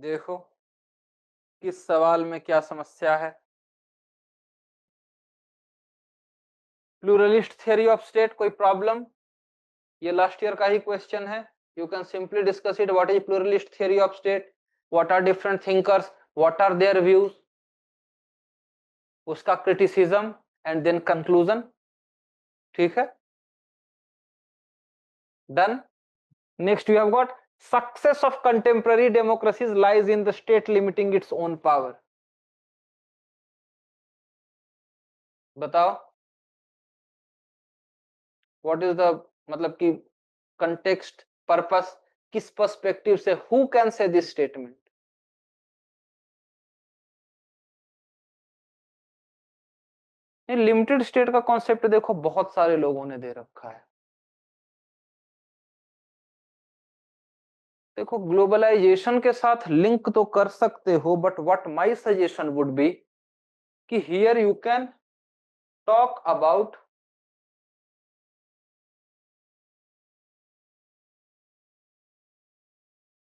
देखो किस सवाल में क्या समस्या है। प्लूरलिस्ट थियरी ऑफ स्टेट, कोई प्रॉब्लम? ये लास्ट ईयर का ही क्वेश्चन है। You can simply discuss it. What is pluralist theory of state, what are different thinkers, what are their views, उसका क्रिटिसिज्म एंड देन कंक्लूजन। ठीक है, done. Next you have got success of contemporary democracies lies in the state limiting its own power. बताओ what is the मतलब कि context, purpose, किस perspective से, who can say this statement? Limited state का concept देखो बहुत सारे लोगों ने दे रखा है। देखो ग्लोबलाइजेशन के साथ लिंक तो कर सकते हो, but what my suggestion would be कि here you can talk about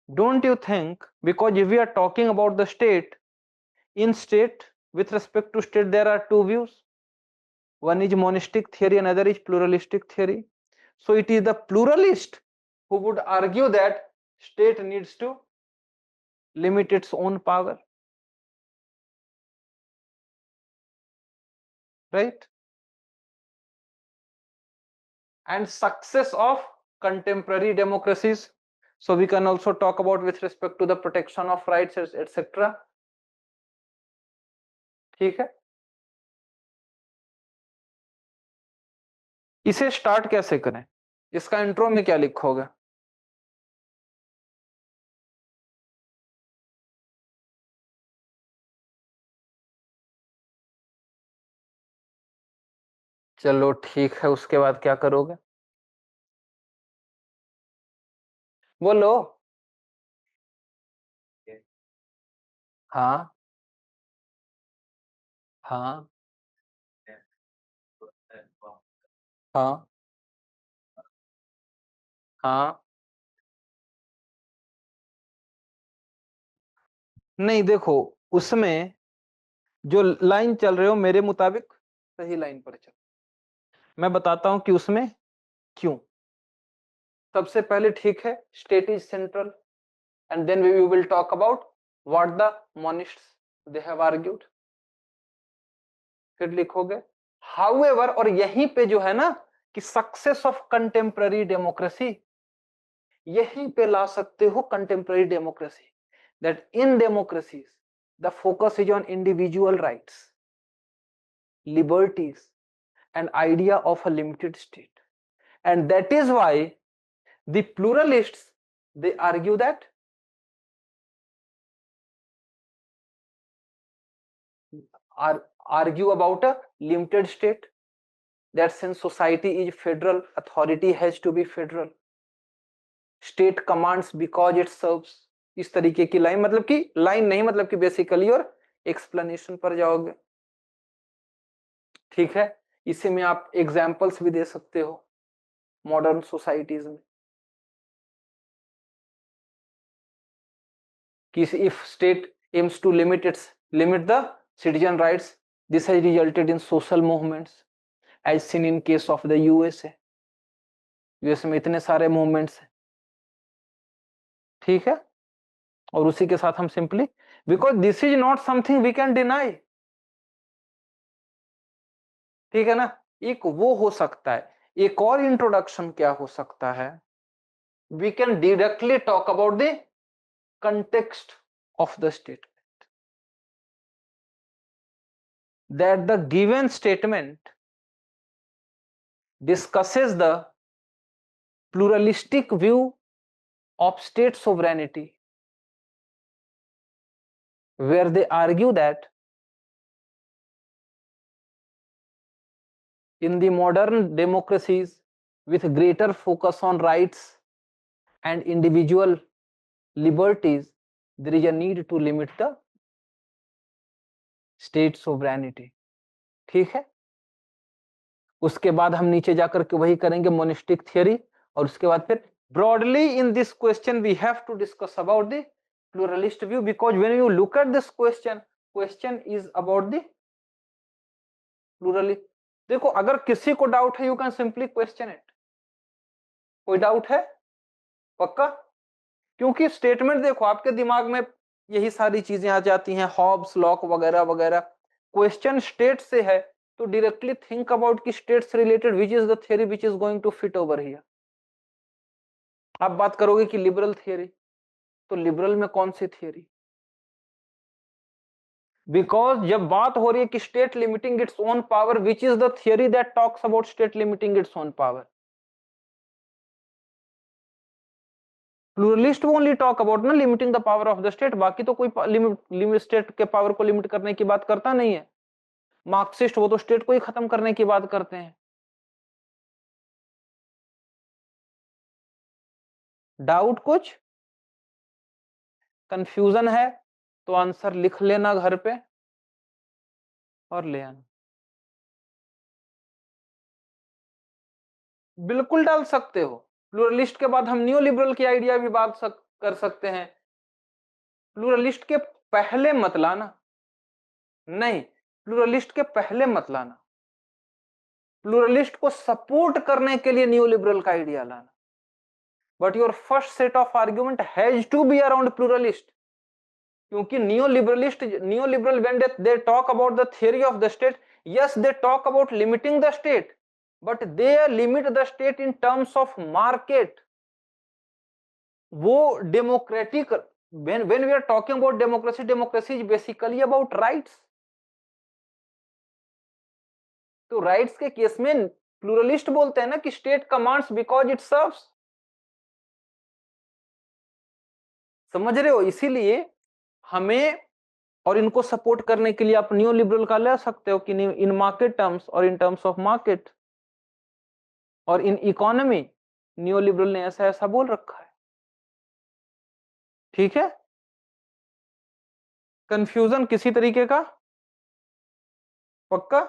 don't you think, because if we are talking about the state, in state, with respect to state there are two views, one is monistic theory, another is pluralistic theory. So it is the pluralist who would argue that state needs to limit its own power, right? And success of contemporary democracies, so we can also talk about with respect to the protection of rights etc. ठीक है, इसे start कैसे करें? इसका intro में क्या लिखोगे? चलो ठीक है, उसके बाद क्या करोगे? बोलो। हाँ हाँ हाँ हाँ। नहीं देखो, उसमें जो लाइन चल रहे हो मेरे मुताबिक सही लाइन पर चल। मैं बताता हूं कि उसमें क्यों। सबसे पहले ठीक है, state is central, and then we will talk about what the monists they have argued. फिर लिखोगे हाउएवर, और यहीं पे जो है ना कि सक्सेस ऑफ कंटेम्पररी डेमोक्रेसी, यहीं पे ला सकते हो contemporary democracy, that in democracies the focus is on individual rights, liberties, and idea of a limited state. And that is why the pluralists, they argue that argue about a limited state, that since society is federal, authority has to be federal, state commands because it serves। इस तरीके की line, मतलब कि line नहीं, मतलब कि basically और explanation पर जाओगे। ठीक है, इसी में आप एग्जांपल्स भी दे सकते हो मॉडर्न सोसाइटीज में कि if state aims to limit the citizen rights, this has resulted in social movements as seen in case of the USA। USA में इतने सारे मूवमेंट्स हैं। ठीक है, और उसी के साथ हम simply, because this is not something we can deny. ठीक है ना, एक वो हो सकता है। एक और इंट्रोडक्शन क्या हो सकता है, we can directly talk about the context of the statement, that the given statement discusses the pluralistic view of state sovereignty, where they argue that in the modern democracies with greater focus on rights and individual liberties, there is a need to limit the state sovereignty। ठीक है, उसके बाद हम नीचे जाकर के वही करेंगे मोनिस्टिक थियरी, और उसके बाद फिर broadly in this question we have to discuss about the pluralist view, because when you look at this question is about the pluralist. देखो अगर किसी को डाउट है, you can simply question it. कोई डाउट है? पक्का? क्योंकि स्टेटमेंट देखो आपके दिमाग में यही सारी चीजें आ जाती हैं, हॉब्स लॉक वगैरह वगैरह. क्वेश्चन स्टेट से है तो डायरेक्टली थिंक अबाउट कि स्टेट से related which is the theory which is going to fit over here. आप बात करोगे कि लिबरल थियरी, तो लिबरल में कौन सी थियरी? बिकॉज जब बात हो रही है कि state limiting its own power, which is the theory that talks about state limiting its own power? Pluralist only talk about ना limiting the power of the state. बाकी तो कोई लिमिट स्टेट के पावर को लिमिट करने की बात करता नहीं है. मार्क्सिस्ट वो तो स्टेट को ही खत्म करने की बात करते हैं. डाउट कुछ कंफ्यूजन है तो आंसर लिख लेना घर पे और ले आना. बिल्कुल डाल सकते हो. प्लूरलिस्ट के बाद हम न्यू लिबरल की आइडिया भी बात कर सकते हैं. प्लूरलिस्ट के पहले मत लाना. नहीं, प्लूरलिस्ट के पहले मत लाना. प्लूरलिस्ट को सपोर्ट करने के लिए न्यू लिबरल का आइडिया लाना. But your first set of argument has to be around pluralist. क्योंकि new liberal when they talk about the theory of the state, yes they talk about limiting the state, but they limit the state in terms of market. वो democratic, when we are talking about democracy is basically about rights. तो rights के case में pluralist बोलते हैं ना कि state commands because it serves. समझ रहे हो? इसीलिए हमें और इनको सपोर्ट करने के लिए आप न्यू लिबरल का ले सकते हो कि इन मार्केट टर्म्स और इन टर्म्स ऑफ मार्केट और इन इकोनॉमी न्यू लिबरल ने ऐसा ऐसा बोल रखा है. ठीक है? कंफ्यूजन किसी तरीके का? पक्का?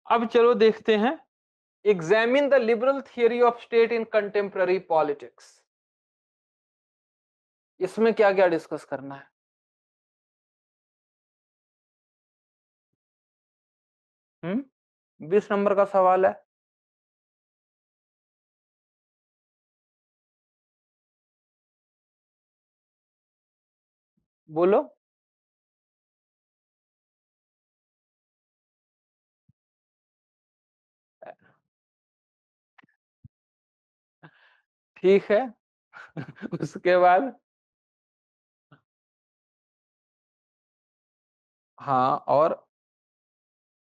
अब चलो देखते हैं. Examine the liberal theory of state in contemporary politics. इसमें क्या क्या डिस्कस करना है? 20 नंबर का सवाल है. बोलो. ठीक है. उसके बाद हाँ और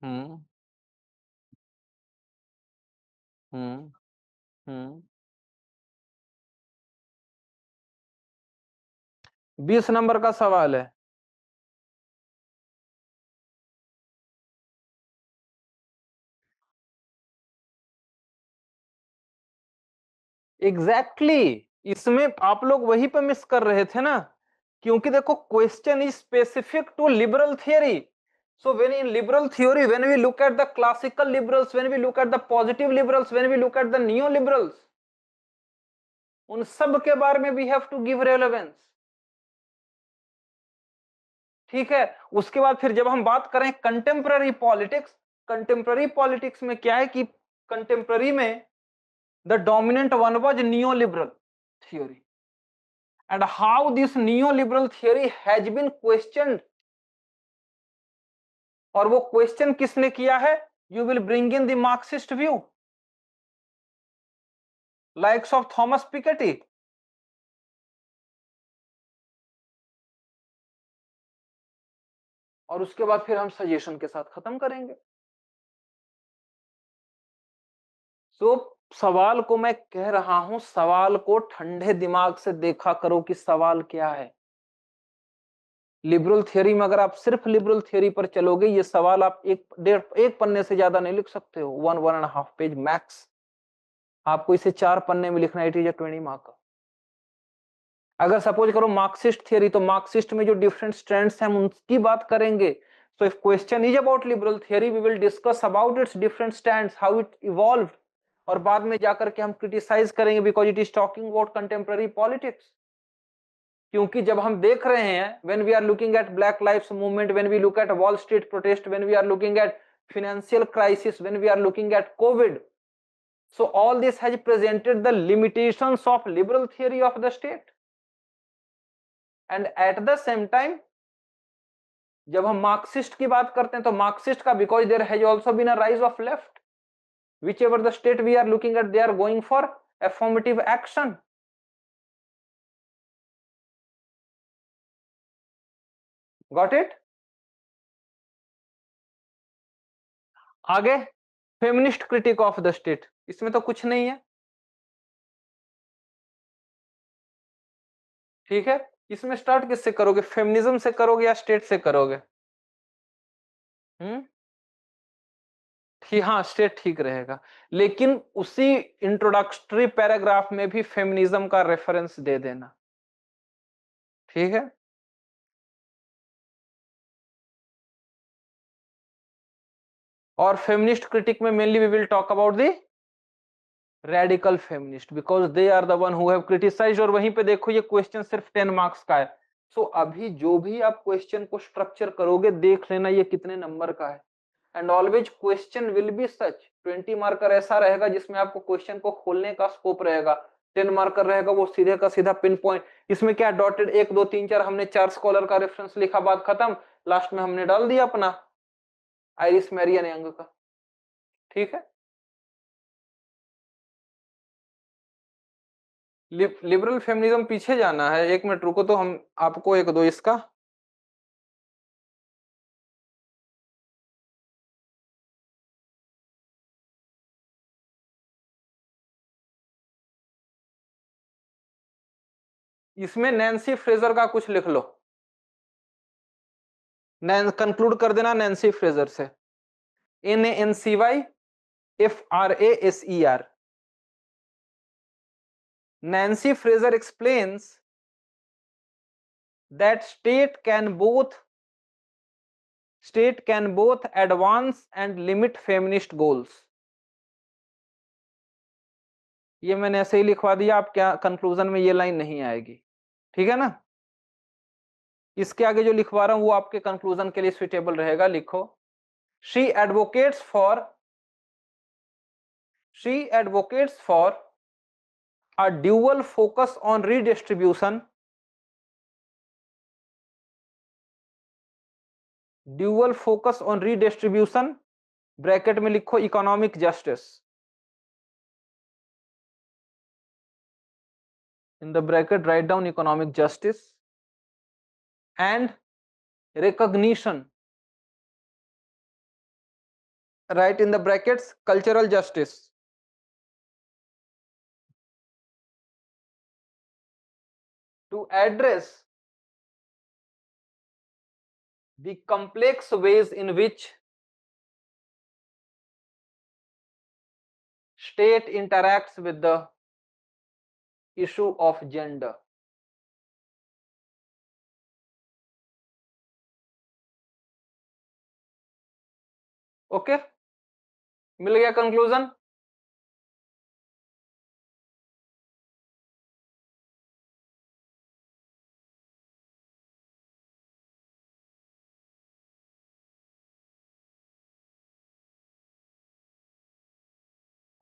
हम्म हम्म हम्म 20 नंबर का सवाल है. एग्जैक्टली इसमें आप लोग वही पे मिस कर रहे थे ना. क्योंकि देखो question is specific to liberal theory. So when in liberal theory, when we look at the classical liberals, when we look at the positive liberals, when we look at the neoliberals, उन सब के बारे में we have to give relevance. ठीक है? उसके बाद फिर जब हम बात करें कंटेम्पररी पॉलिटिक्स, कंटेम्पररी पॉलिटिक्स में क्या है कि कंटेम्पररी में the dominant one was neoliberal theory, and how this neoliberal theory has been questioned. और वो क्वेश्चन किसने किया है? You will bring in the Marxist view, likes of Thomas Piketty. और उसके बाद फिर हम सजेशन के साथ खत्म करेंगे. तो सवाल को मैं कह रहा हूं, सवाल को ठंडे दिमाग से देखा करो कि सवाल क्या है. लिबरल थियरी में अगर आप सिर्फ लिबरल थियरी पर चलोगे, ये सवाल आप एक पन्ने से ज्यादा नहीं लिख सकते हो. 1.5 पेज मैक्स. आपको इसे 4 पन्ने में लिखना है, इट इज अ 20 मार्कर। अगर सपोज करो मार्क्सिस्ट थियरी, तो मार्क्सिस्ट में जो डिफरेंट स्ट्रैंड्स हैं हम उनकी बात करेंगे। So if question is about liberal theory, we will discuss about its different stands, how it evolved, और बाद में जाकर के हम क्रिटिसाइज करेंगे because it is talking about contemporary politics. क्योंकि जब हम देख रहे हैं, when we are looking at Black lives movement, when we look at Wall Street protest, when we are looking at financial crisis, when we are looking at COVID, so all this has presented the limitations of liberal theory of the state, and at the same time जब हम Marxist की बात करते हैं तो Marxist का, because there has also been a rise of left, which ever the state we are looking at, they are going for affirmative action. Got it? आगे feminist critique of the state, इसमें तो कुछ नहीं है, ठीक है। इसमें स्टार्ट किससे करोगे, फेमिनिज्म से करोगे या स्टेट से करोगे? ठीक, हाँ स्टेट ठीक रहेगा, लेकिन उसी इंट्रोडक्टरी पैराग्राफ में भी फेमिनिज्म का रेफरेंस दे देना, ठीक है। और फेमिनिस्ट क्रिटिक में mainly we will talk about the radical feminist, because they are the one who have criticized. और वहीं पे देखो ये क्वेश्चन सिर्फ 10 मार्क्स का है। सो अभी जो भी आप क्वेश्चन को स्ट्रक्चर करोगे, देख लेना ये कितने नंबर का है। And always question will be such, 20 marker ऐसा रहेगा जिसमें आपको क्वेश्चन को खोलने का स्कोप रहेगा, 10 मार्कर रहेगा वो सीधे का सीधा पिन पॉइंट। इसमें क्या डॉटेड 1 2 3 4 हमने 4 स्कॉलर का रेफरेंस लिखा, बात खत्म, लास्ट में हमने डाल दिया अपना आइरिस मैरियन यंग का, ठीक है। लिबरल फेमिनिज्म पीछे जाना है, 1 मिनट रुको तो हम आपको एक दो इसका इसमें नैन्सी फ्रेजर का कुछ लिख लो, कंक्लूड कर देना नैन्सी फ्रेजर से, NANCYFRASER। Nancy Fraser explains that state can both advance and limit feminist goals। ये मैंने ऐसे ही लिखवा दिया, आप क्या कंक्लूजन में ये लाइन नहीं आएगी, ठीक है ना। इसके आगे जो लिखवा रहा हूं वो आपके कंक्लूजन के लिए सुइटेबल रहेगा, लिखो she advocates for a dual focus on redistribution, bracket में लिखो economic justice, in the bracket write down economic justice and recognition, write in the brackets cultural justice। to address the complex ways in which state interacts with the issue of gender। Okay, मिल गया conclusion.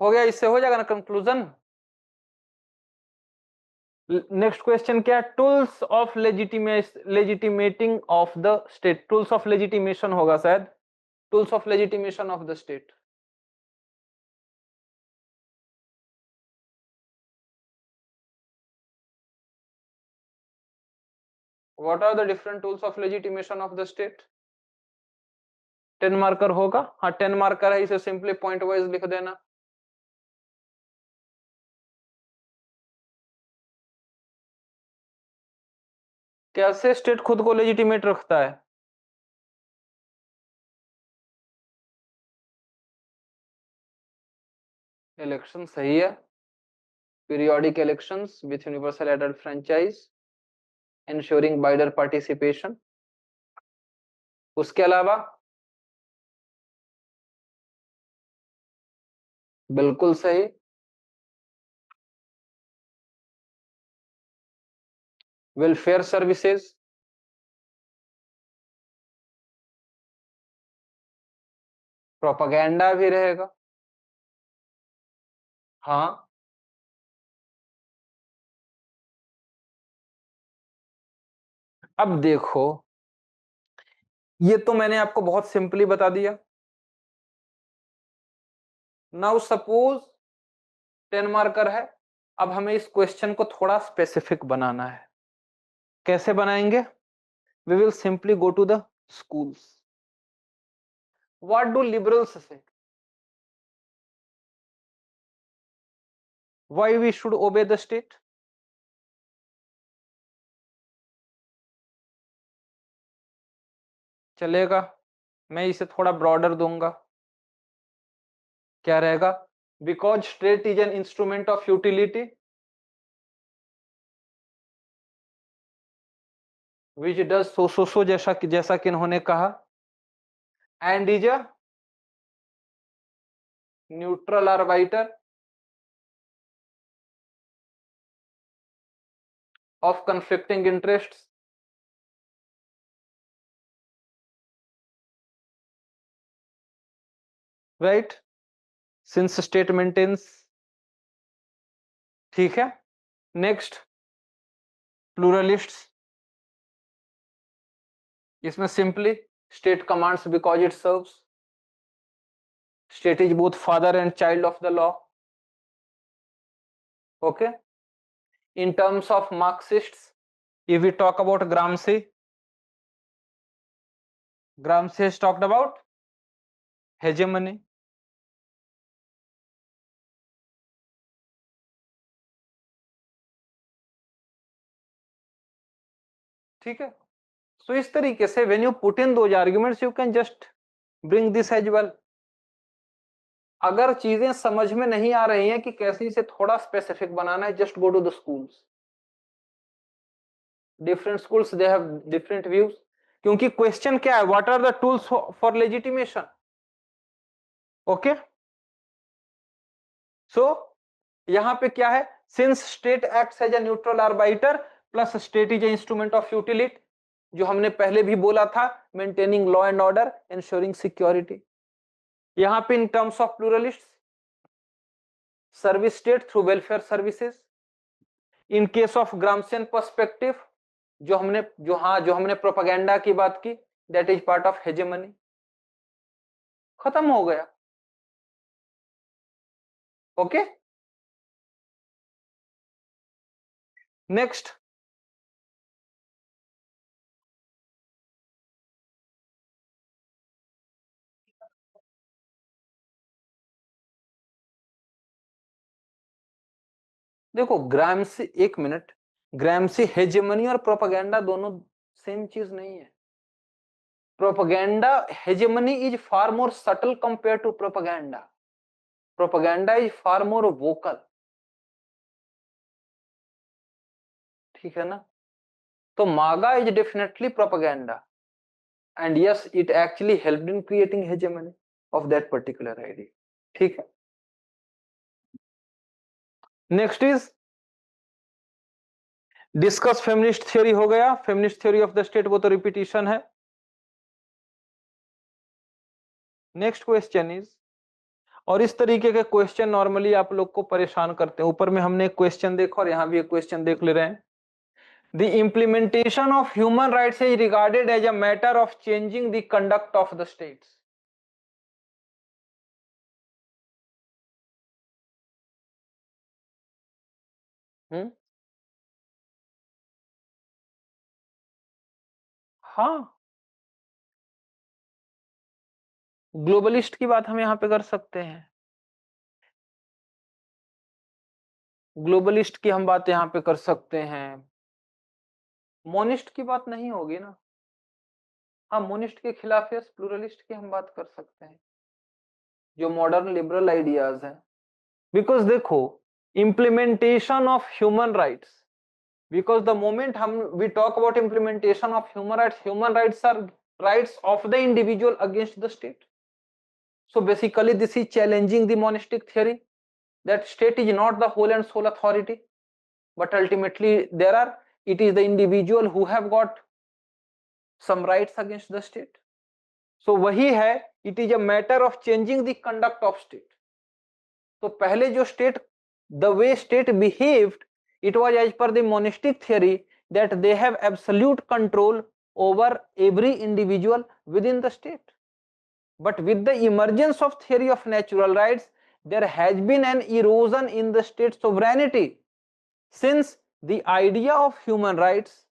हो गया, इससे हो जाएगा ना conclusion. Next question क्या है, tools of legitimating of the state, tools of legitimation होगा शायद, tools of legitimation of the state. What are the different tools of legitimation of the state? 10 marker होगा, हाँ 10 मार्कर है, इसे सिंपली पॉइंट वाइज लिख देना। कैसे स्टेट खुद को लेजिटिमेट रखता है? इलेक्शन सही है, periodic elections with universal adult franchise, ensuring wider participation. उसके अलावा बिल्कुल सही, वेलफेयर सर्विसेज, प्रोपागेंडा भी रहेगा। हाँ, अब देखो, ये तो मैंने आपको बहुत सिंपली बता दिया। नाउ सपोज 10 मार्कर है, अब हमें इस क्वेश्चन को थोड़ा स्पेसिफिक बनाना है। कैसे बनाएंगे? We will simply go to the schools. What do liberals say? Why we should obey the state? चलेगा, मैं इसे थोड़ा ब्रॉडर दूंगा। क्या रहेगा? Because state is an instrument of utility which does so जैसा कि इन्होंने कहा, and is a neutral arbiter of conflicting interests, right? Since state maintains, ठीक है। नेक्स्ट, प्लूरलिस्ट्स, इसमें simply state commands because it serves, state is both father and child of the law. Okay, in terms of Marxists, if we talk about Gramsci has talked about hegemony. ठीक है, so इस तरीके से when you put in those arguments you can just bring this as well. अगर चीजें समझ में नहीं आ रही हैं कि कैसे इसे थोड़ा स्पेसिफिक बनाना है, just go to the schools. Different schools they have different views. क्योंकि क्वेश्चन क्या है? What are the tools for legitimation? Okay, so यहां पे क्या है? Since state acts as a neutral arbiter plus state is an instrument of utility, जो हमने पहले भी बोला था, maintaining law and order, ensuring security. यहां पे in terms of pluralists, service state through welfare services. In case of Gramscian perspective, जो हमने प्रोपेगेंडा की बात की, that is part of hegemony. खत्म हो गया। ओके, नेक्स्ट, देखो ग्रामसी, एक मिनट, ग्रामसी हेजेमनी और प्रोपेगेंडा दोनों सेम चीज नहीं है। Propaganda, hegemony is far more subtle compare to propaganda, propaganda is far more vocal. ठीक है ना? तो MAGA is definitely propaganda and yes it actually helped in creating hegemony of that particular idea. ठीक है, next is discuss feminist theory. हो गया, feminist theory of the state, वो तो रिपीटिशन है। नेक्स्ट क्वेश्चन इज, और इस तरीके के क्वेश्चन नॉर्मली आप लोग को परेशान करते हैं। ऊपर में हमने एक क्वेश्चन देखा और यहां भी एक क्वेश्चन देख ले रहे हैं। The implementation of human rights is regarded as a matter of changing the conduct of the states. हाँ, ग्लोबलिस्ट की बात हम यहां पे कर सकते हैं, ग्लोबलिस्ट की हम बात यहां पे कर सकते हैं। मोनिस्ट की बात नहीं होगी ना? हाँ, मोनिस्ट के खिलाफ या प्लूरलिस्ट की हम बात कर सकते हैं, जो मॉडर्न लिबरल आइडियाज हैं। बिकॉज देखो, implementation of human rights, because the moment we talk about implementation of human rights are rights of the individual against the state. So basically this is challenging the monistic theory that state is not the whole and sole authority, but ultimately it is the individual who have got some rights against the state. So वही है, it is a matter of changing the conduct of state. तो पहले जो state, the way state behaved, it was as per the monistic theory that they have absolute control over every individual within the state. But with the emergence of theory of natural rights, there has been an erosion in the state sovereignty, since the idea of human rights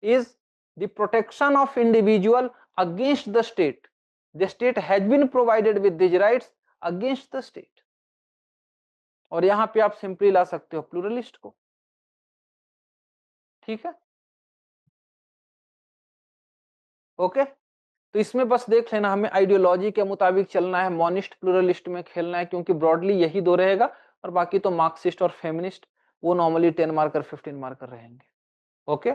is the protection of individual against the state. The state has been provided with these rights against the state. और यहां पे आप simply ला सकते हो pluralist को, ठीक है, okay. तो इसमें बस देख लेना, हमें आइडियोलॉजी के मुताबिक चलना है, मॉनिस्ट प्लूरलिस्ट में खेलना है, क्योंकि ब्रॉडली यही दो रहेगा, और बाकी तो मार्क्सिस्ट और फेमिनिस्ट वो नॉर्मली 10 मार्कर 15 मार्कर रहेंगे, ओके।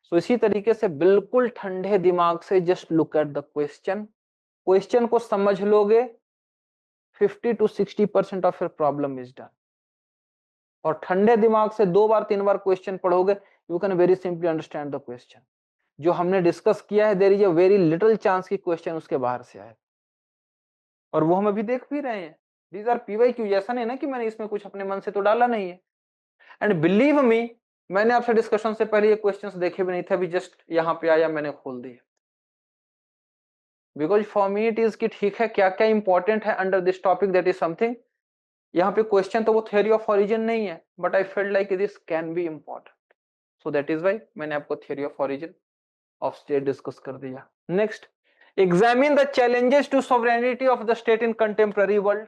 सो इसी तरीके से बिल्कुल ठंडे दिमाग से just look at the question को समझ लोगे, 50 to 60% of your problem is done. और ठंडे दिमाग से 2 बार 3 बार क्वेश्चन पढ़ोगे, you can very simply understand the question. जो हमने डिस्कस किया है, there is a very little chance कि क्वेश्चन उसके बाहर से आए, और वो हम अभी देख भी रहे हैं। दीज आर पीवाईक्यू, ऐसा नहीं ना कि मैंने इसमें कुछ अपने मन से तो डाला नहीं है। एंड बिलीव मी, मैंने आपसे डिस्कशन से पहले ये क्वेश्चंस देखे भी नहीं थे, अभी जस्ट यहाँ पे आया मैंने खोल दिया, because for me it is कि ठीक है क्या क्या इंपॉर्टेंट है under this topic, that is something. यहाँ पे क्वेश्चन तो वो थ्योरी ऑफ ओरिजिन नहीं है, but I felt like this can be important, so that is why मैंने आपको theory of origin of state discuss कर दिया। Next, examine the challenges to sovereignty of the state in contemporary world,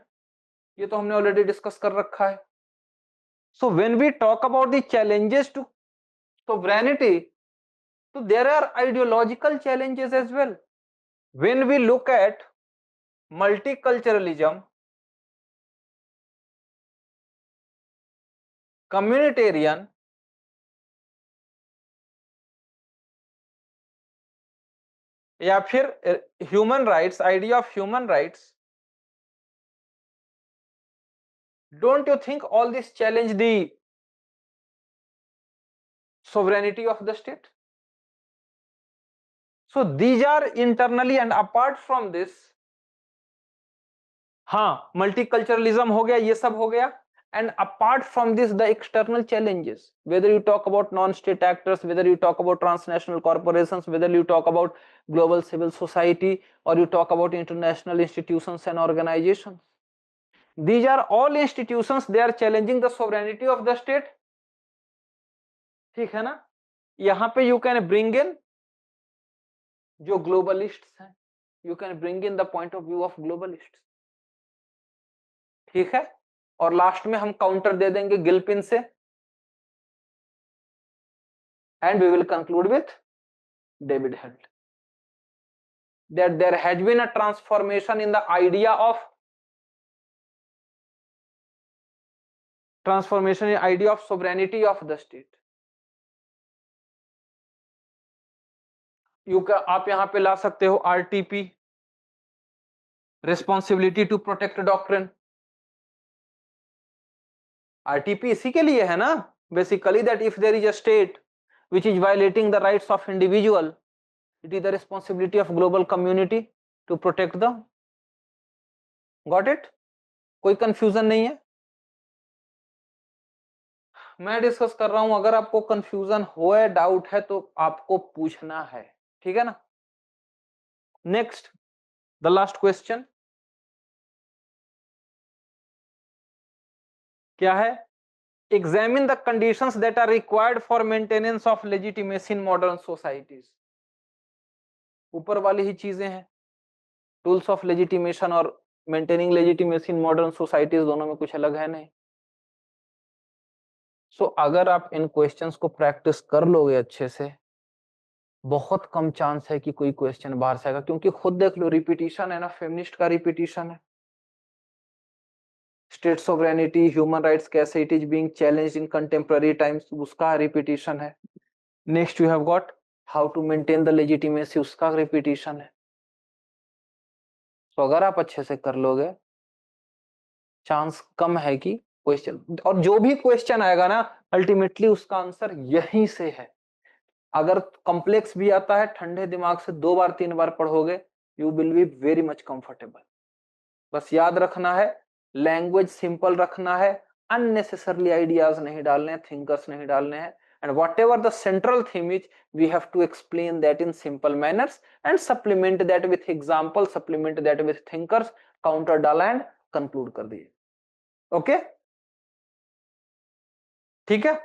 ये तो हमने already discuss कर रखा है। So when we talk about the challenges to sovereignty, so there are ideological challenges as well. When we look at multiculturalism, communitarian, या फिर human rights, idea of human rights, don't you think all this challenge the sovereignty of the state? So these are internally, and apart from this, हाँ multiculturalism हो गया, ये सब हो गया, and apart from this the external challenges, whether you talk about non-state actors, whether you talk about transnational corporations, whether you talk about global civil society, or you talk about international institutions and organizations, these are all institutions, they are challenging the sovereignty of the state, ठीक है ना। यहाँ पे you can bring in जो ग्लोबलिस्ट्स हैं, you can bring in the point of view of globalists, ठीक है। और लास्ट में हम काउंटर दे देंगे गिल्पिन से, and we will conclude with David Held, that there has been a transformation in the idea of sovereignty of the state. आप यहां पे ला सकते हो RTP, responsibility to protect doctrine. RTP इसी के लिए है ना, basically that if there is a state which is violating the rights of individual, it is the responsibility of global community to protect them. Got it? कोई confusion नहीं है, मैं discuss कर रहा हूं, अगर आपको कंफ्यूजन हो है, डाउट है, तो आपको पूछना है, ठीक है ना। नेक्स्ट, द लास्ट क्वेश्चन क्या है? Examine the conditions that are required for maintenance of legitimacy in modern societies. ऊपर वाली ही चीजें हैं, टूल्स ऑफ लेजिटिमेशन और maintaining legitimacy in modern societies, दोनों में कुछ अलग है नहीं। सो अगर आप इन क्वेश्चंस को प्रैक्टिस कर लोगे अच्छे से, बहुत कम चांस है कि कोई क्वेश्चन बाहर से आएगा, क्योंकि खुद देख लो रिपीटिशन है ना, फेमिनिस्ट का रिपीटिशन है, स्टेट सोवरेनिटी, ह्यूमन राइट्स कैसे it is being challenged in contemporary times, उसका रिपीटिशन है। Next you have got how to maintain the legitimacy, उसका रिपीटिशन है। तो अगर आप अच्छे से कर लोगे, चांस कम है कि क्वेश्चन, और जो भी क्वेश्चन आएगा ना अल्टीमेटली उसका आंसर यहीं से है। अगर कॉम्प्लेक्स भी आता है, ठंडे दिमाग से 2 बार 3 बार पढ़ोगे, you will be very much comfortable. बस याद रखना है, लैंग्वेज सिंपल रखना है, अननेसेसरली आइडियाज नहीं डालने हैं, थिंकर्स नहीं डालने हैं, and whatever the central theme is we have to explain that in simple manners and supplement that with example, supplement that with thinkers, counter डाला एंड कंक्लूड कर दिए। ओके, ठीक है।